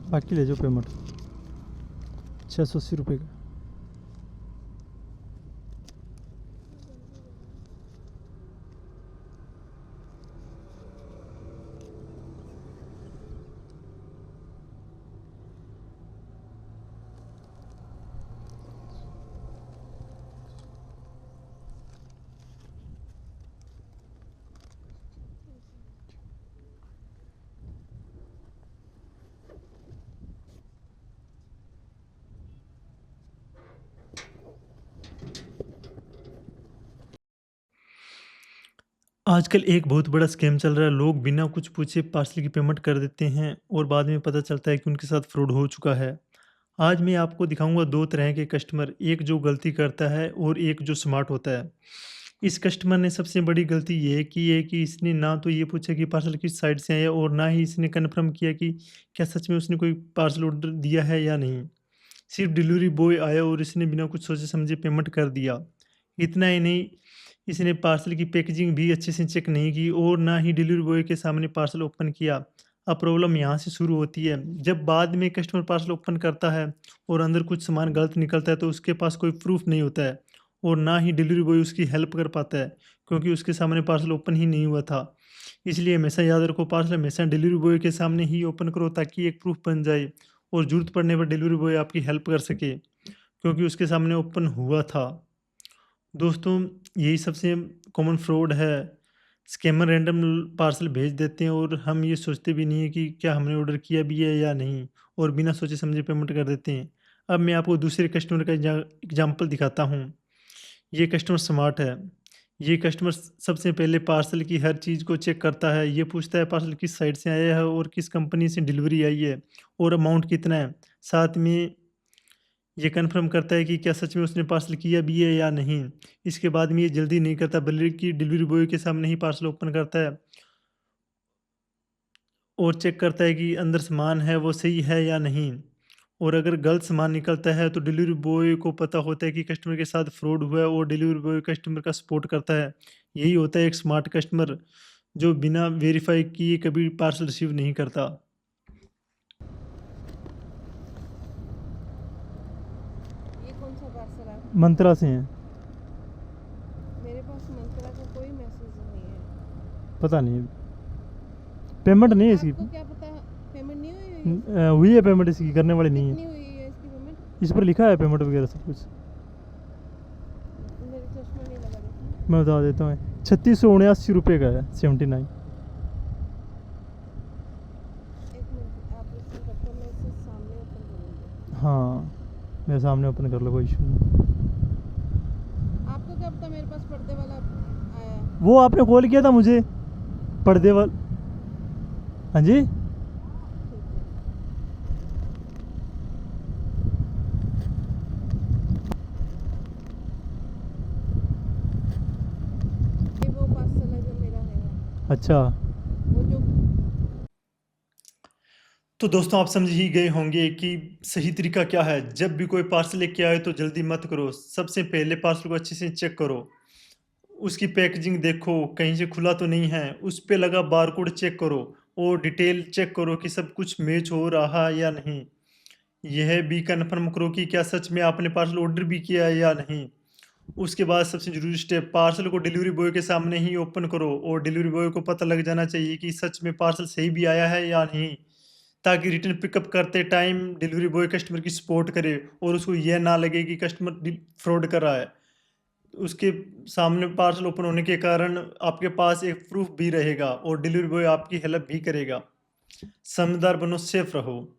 बाकी ले जाओ पेमेंट 680 रुपये का। आजकल एक बहुत बड़ा स्कैम चल रहा है। लोग बिना कुछ पूछे पार्सल की पेमेंट कर देते हैं और बाद में पता चलता है कि उनके साथ फ्रॉड हो चुका है। आज मैं आपको दिखाऊंगा 2 तरह के कस्टमर, एक जो गलती करता है और एक जो स्मार्ट होता है। इस कस्टमर ने सबसे बड़ी गलती ये की है कि इसने ना तो ये पूछा कि पार्सल किस साइट से आया और ना ही इसने कन्फर्म किया कि क्या सच में उसने कोई पार्सल ऑर्डर दिया है या नहीं। सिर्फ डिलीवरी बॉय आया और इसने बिना कुछ सोचे समझे पेमेंट कर दिया। इतना ही नहीं, इसने पार्सल की पैकेजिंग भी अच्छे से चेक नहीं की और ना ही डिलीवरी बॉय के सामने पार्सल ओपन किया। अब प्रॉब्लम यहाँ से शुरू होती है। जब बाद में कस्टमर पार्सल ओपन करता है और अंदर कुछ सामान गलत निकलता है तो उसके पास कोई प्रूफ नहीं होता है और ना ही डिलीवरी बॉय उसकी हेल्प कर पाता है, क्योंकि उसके सामने पार्सल ओपन ही नहीं हुआ था। इसलिए हमेशा याद रखो, पार्सल हमेशा डिलीवरी बॉय के सामने ही ओपन करो ताकि एक प्रूफ बन जाए और ज़रूरत पड़ने पर डिलीवरी बॉय आपकी हेल्प कर सके, क्योंकि उसके सामने ओपन हुआ था। दोस्तों, यही सबसे कॉमन फ्रॉड है। स्कैमर रैंडम पार्सल भेज देते हैं और हम ये सोचते भी नहीं है कि क्या हमने ऑर्डर किया भी है या नहीं, और बिना सोचे समझे पेमेंट कर देते हैं। अब मैं आपको दूसरे कस्टमर का एग्जांपल दिखाता हूँ। ये कस्टमर स्मार्ट है। ये कस्टमर सबसे पहले पार्सल की हर चीज़ को चेक करता है। ये पूछता है पार्सल किस साइट से आया है और किस कंपनी से डिलीवरी आई है और अमाउंट कितना है। साथ में ये कन्फर्म करता है कि क्या सच में उसने पार्सल किया भी है या नहीं। इसके बाद में ये जल्दी नहीं करता बल्कि डिलीवरी बॉय के सामने ही पार्सल ओपन करता है और चेक करता है कि अंदर सामान है वो सही है या नहीं। और अगर गलत सामान निकलता है तो डिलीवरी बॉय को पता होता है कि कस्टमर के साथ फ्रॉड हुआ है और डिलीवरी बॉय कस्टमर का सपोर्ट करता है। यही होता है एक स्मार्ट कस्टमर, जो बिना वेरीफाई किए कभी पार्सल रिसीव नहीं करता। ये कौन सा पार्सल है? मंत्रा से हैं। मेरे पास मंत्रा का कोई मैसेज नहीं है। पता नहीं, पेमेंट नहीं है इसकी। आपको क्या पता? पेमेंट नहीं हुई है इसकी? हुई है पेमेंट, इसकी करने वाली नहीं कितनी है। हुई है इसकी पेमेंट? इस पर लिखा है पेमेंट वगैरह सब कुछ। मेरे चश्मा नहीं लगा देखा। मैं बता देता हूँ, 3679 रुपये का है, 79। एक मिनट आप इसको रखो, मैं इसे सामने ओपन करूँगी। हाँ, मेरे सामने ओपन कर लो, कोई इशू नहीं। आपको क्या पता मेरे पास पर्दे वाला आया है? वो आपने कॉल किया था मुझे, पर्दे वाल। हाँ जी। ठीक है। ये वो पार्सल है जो मेरा है। अच्छा, वो जो तो दोस्तों आप समझ ही गए होंगे कि सही तरीका क्या है। जब भी कोई पार्सल लेके आए तो जल्दी मत करो। सबसे पहले पार्सल को अच्छे से चेक करो, उसकी पैकेजिंग देखो कहीं से खुला तो नहीं है, उस पे लगा बारकोड चेक करो और डिटेल चेक करो कि सब कुछ मैच हो रहा है या नहीं। यह भी कन्फर्म करो कि क्या सच में आपने पार्सल ऑर्डर भी किया है या नहीं। उसके बाद सबसे ज़रूरी स्टेप, पार्सल को डिलीवरी बॉय के सामने ही ओपन करो और डिलीवरी बॉय को पता लग जाना चाहिए कि सच में पार्सल सही भी आया है या नहीं, ताकि रिटर्न पिकअप करते टाइम डिलीवरी बॉय कस्टमर की सपोर्ट करे और उसको यह ना लगे कि कस्टमर फ्रॉड कर रहा है। उसके सामने पार्सल ओपन होने के कारण आपके पास एक प्रूफ भी रहेगा और डिलीवरी बॉय आपकी हेल्प भी करेगा। समझदार बनो, सेफ रहो।